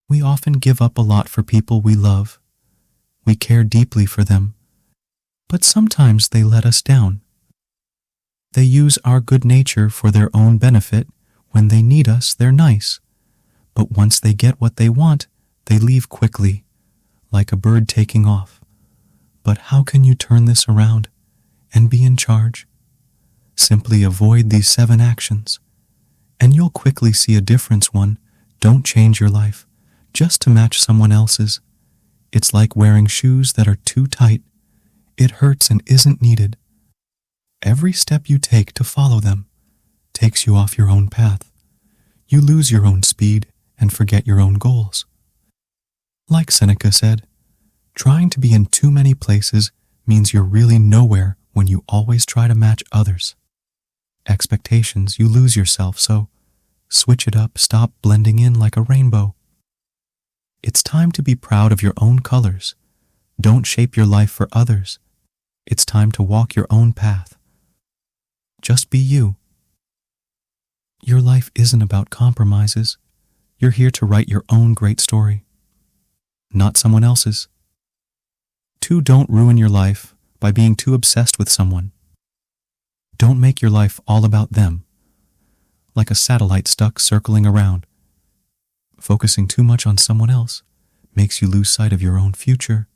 We often give up a lot for people we love. We care deeply for them, but sometimes they let us down. They use our good nature for their own benefit. When they need us, they're nice. But once they get what they want, they leave quickly, like a bird taking off. But how can you turn this around and be in charge? Simply avoid these 7 actions, and you'll quickly see a difference. 1. Don't change your life just to match someone else's. It's like wearing shoes that are too tight. It hurts and isn't needed. Every step you take to follow them takes you off your own path. You lose your own speed and forget your own goals. Like Seneca said, trying to be in too many places means you're really nowhere when you always try to match others. Expectations, you lose yourself, so switch it up, stop blending in like a rainbow. It's time to be proud of your own colors. Don't shape your life for others. It's time to walk your own path. Just be you. Your life isn't about compromises. You're here to write your own great story, not someone else's. 2. Don't ruin your life by being too obsessed with someone. Don't make your life all about them, like a satellite stuck circling around. Focusing too much on someone else makes you lose sight of your own future.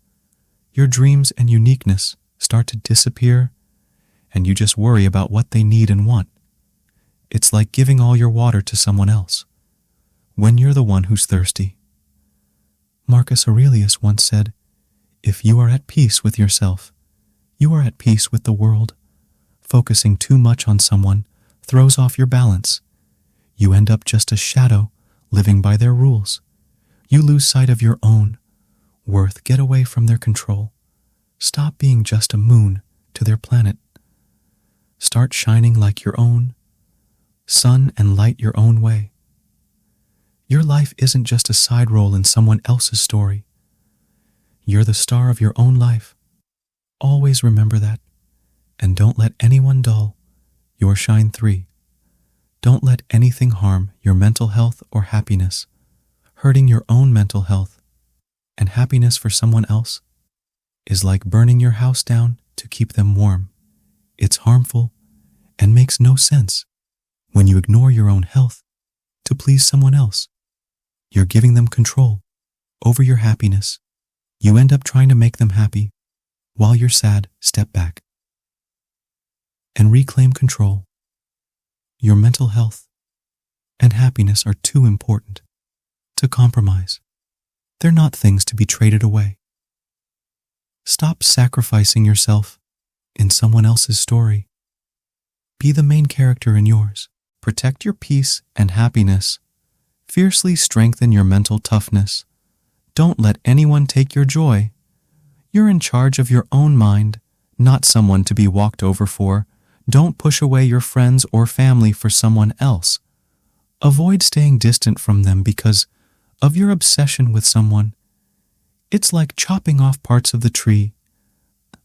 Your dreams and uniqueness start to disappear, and you just worry about what they need and want. It's like giving all your water to someone else when you're the one who's thirsty. Marcus Aurelius once said, "If you are at peace with yourself, you are at peace with the world." Focusing too much on someone throws off your balance. You end up just a shadow living by their rules. You lose sight of your own worth. Get away from their control. Stop being just a moon to their planet. Start shining like your own sun and light your own way. Your life isn't just a side role in someone else's story. You're the star of your own life. Always remember that. And don't let anyone dull your shine. 3. Don't let anything harm your mental health or happiness. Hurting your own mental health and happiness for someone else is like burning your house down to keep them warm. It's harmful and makes no sense. When you ignore your own health to please someone else, you're giving them control over your happiness. You end up trying to make them happy. While you're sad, step back and reclaim control. Your mental health and happiness are too important to compromise. They're not things to be traded away. Stop sacrificing yourself in someone else's story. Be the main character in yours. Protect your peace and happiness. Fiercely strengthen your mental toughness. Don't let anyone take your joy. You're in charge of your own mind, not someone to be walked over for. Don't push away your friends or family for someone else. Avoid staying distant from them because of your obsession with someone. It's like chopping off parts of the tree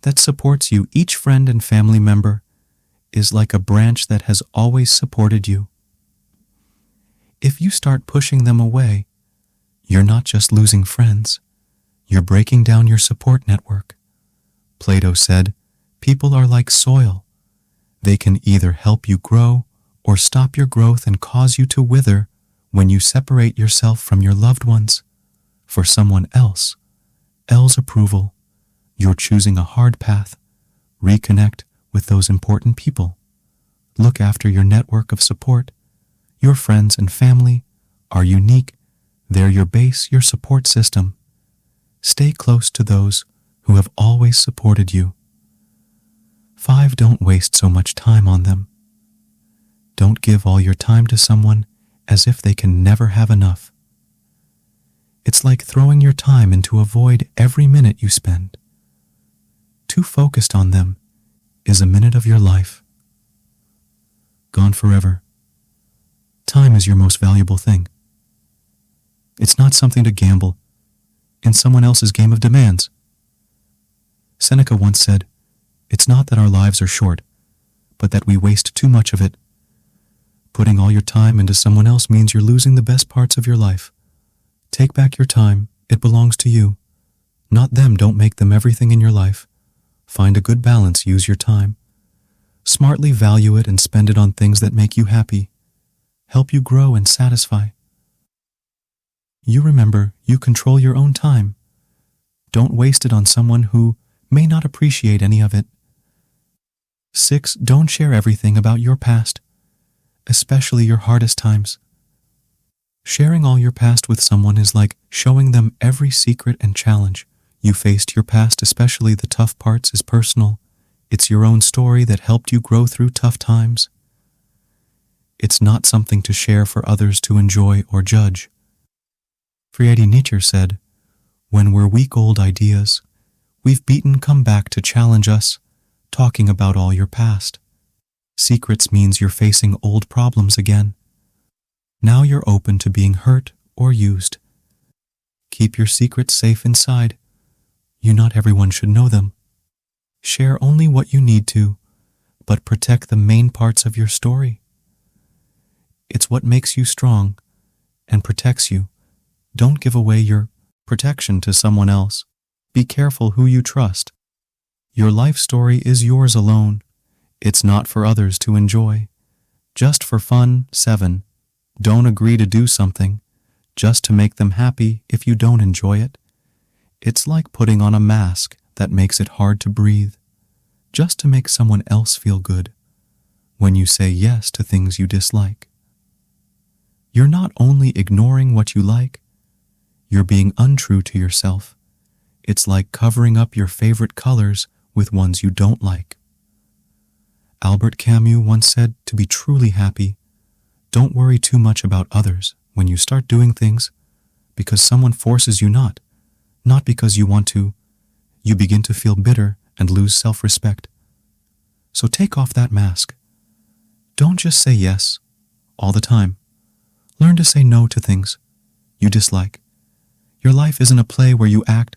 that supports you. Each friend and family member is like a branch that has always supported you. If you start pushing them away, you're not just losing friends, you're breaking down your support network. Plato said, "People are like soil. They can either help you grow or stop your growth and cause you to wither. When you separate yourself from your loved ones for someone else's approval, you're choosing a hard path. Reconnect with those important people. Look after your network of support. Your friends and family are unique. They're your base, your support system. Stay close to those who have always supported you. 5. Don't waste so much time on them. Don't give all your time to someone as if they can never have enough. It's like throwing your time into a void every minute you spend. Too focused on them is a minute of your life gone forever. Time is your most valuable thing. It's not something to gamble in someone else's game of demands. Seneca once said, "It's not that our lives are short, but that we waste too much of it." Putting all your time into someone else means you're losing the best parts of your life. Take back your time. It belongs to you. Not them. Don't make them everything in your life. Find a good balance. Use your time. Smartly value it and spend it on things that make you happy, help you grow and satisfy. You remember, you control your own time. Don't waste it on someone who may not appreciate any of it. 6. Don't share everything about your past, especially your hardest times. Sharing all your past with someone is like showing them every secret and challenge you faced. Your past, especially the tough parts, is personal. It's your own story that helped you grow through tough times. It's not something to share for others to enjoy or judge. Friedrich Nietzsche said, "When we're week-old ideas, we've beaten come back to challenge us, talking about all your past. Secrets means you're facing old problems again. Now you're open to being hurt or used. Keep your secrets safe inside. Not everyone should know them. Share only what you need to, but protect the main parts of your story. It's what makes you strong and protects you. Don't give away your protection to someone else. Be careful who you trust. Your life story is yours alone. It's not for others to enjoy. Just for fun. 7. Don't agree to do something just to make them happy if you don't enjoy it. It's like putting on a mask that makes it hard to breathe, just to make someone else feel good. When you say yes to things you dislike, you're not only ignoring what you like, you're being untrue to yourself. It's like covering up your favorite colors with ones you don't like. Albert Camus once said, to be truly happy, don't worry too much about others when you start doing things because someone forces you not because you want to. You begin to feel bitter and lose self-respect. So take off that mask. Don't just say yes all the time. Learn to say no to things you dislike. Your life isn't a play where you act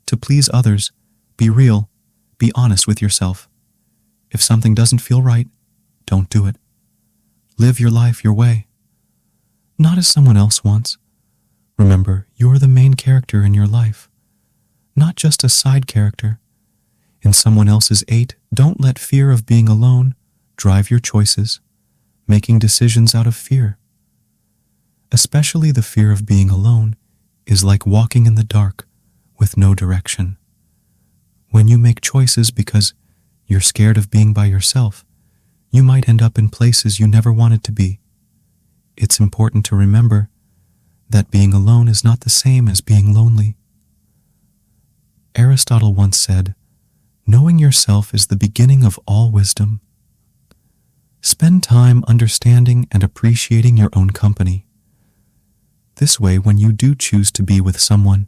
to please others. Be real. Be honest with yourself. If something doesn't feel right, don't do it. Live your life your way, not as someone else wants. Remember, you're the main character in your life, not just a side character in someone else's 8. Don't let fear of being alone drive your choices, making decisions out of fear. Especially the fear of being alone is like walking in the dark with no direction. When you make choices because you're scared of being by yourself, you might end up in places you never wanted to be. It's important to remember that being alone is not the same as being lonely. Aristotle once said, knowing yourself is the beginning of all wisdom. Spend time understanding and appreciating your own company. This way, when you do choose to be with someone,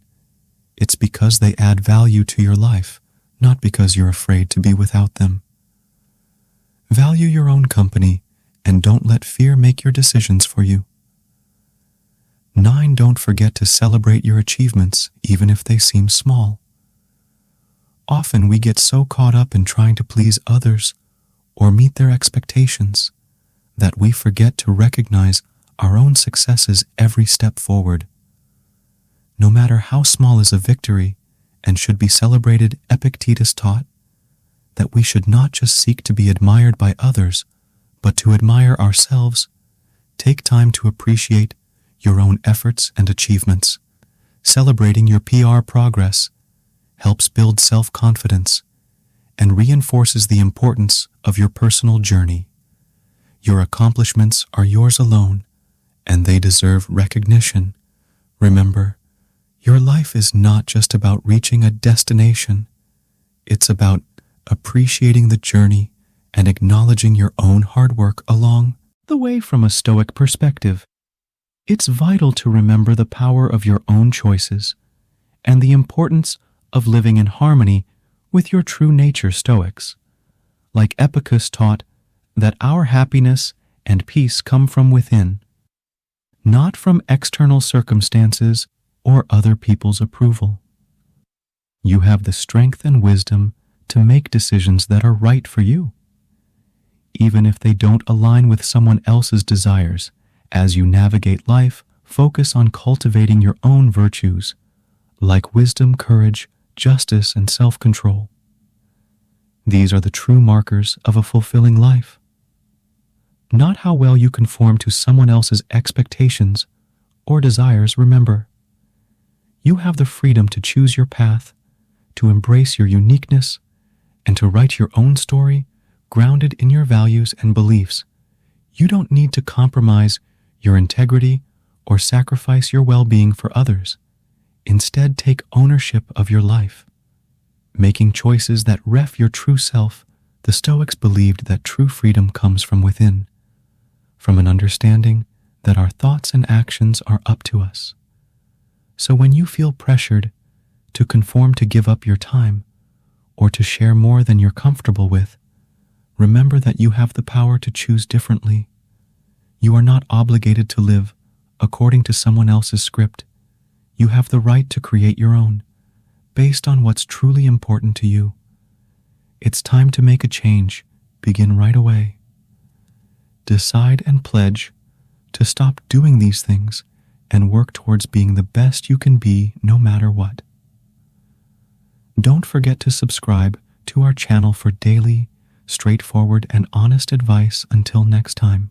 it's because they add value to your life, not because you're afraid to be without them. Value your own company and don't let fear make your decisions for you. 9. Don't forget to celebrate your achievements, even if they seem small. Often we get so caught up in trying to please others or meet their expectations that we forget to recognize our own successes every step forward. No matter how small is a victory and should be celebrated. Epictetus taught that we should not just seek to be admired by others, but to admire ourselves. Take time to appreciate your own efforts and achievements. Celebrating your PR progress helps build self-confidence and reinforces the importance of your personal journey. Your accomplishments are yours alone, and they deserve recognition. Remember, your life is not just about reaching a destination. It's about appreciating the journey and acknowledging your own hard work along the way. From a Stoic perspective, it's vital to remember the power of your own choices and the importance of living in harmony with your true nature. Stoics, like Epictetus, taught that our happiness and peace come from within, not from external circumstances or other people's approval. You have the strength and wisdom to make decisions that are right for you, even if they don't align with someone else's desires. As you navigate life, Focus on cultivating your own virtues, like wisdom, courage, justice, and self-control. These are the true markers of a fulfilling life. Not how well you conform to someone else's expectations or desires. Remember, you have the freedom to choose your path, to embrace your uniqueness, and to write your own story grounded in your values and beliefs. You don't need to compromise your integrity or sacrifice your well-being for others. Instead, take ownership of your life, making choices that ref your true self. The Stoics believed that true freedom comes from within, from an understanding that our thoughts and actions are up to us. So when you feel pressured to conform, to give up your time, or to share more than you're comfortable with, remember that you have the power to choose differently. You are not obligated to live according to someone else's script. You have the right to create your own, based on what's truly important to you. It's time to make a change. Begin right away. Decide and pledge to stop doing these things and work towards being the best you can be, no matter what. Don't forget to subscribe to our channel for daily, straightforward, and honest advice. Until next time.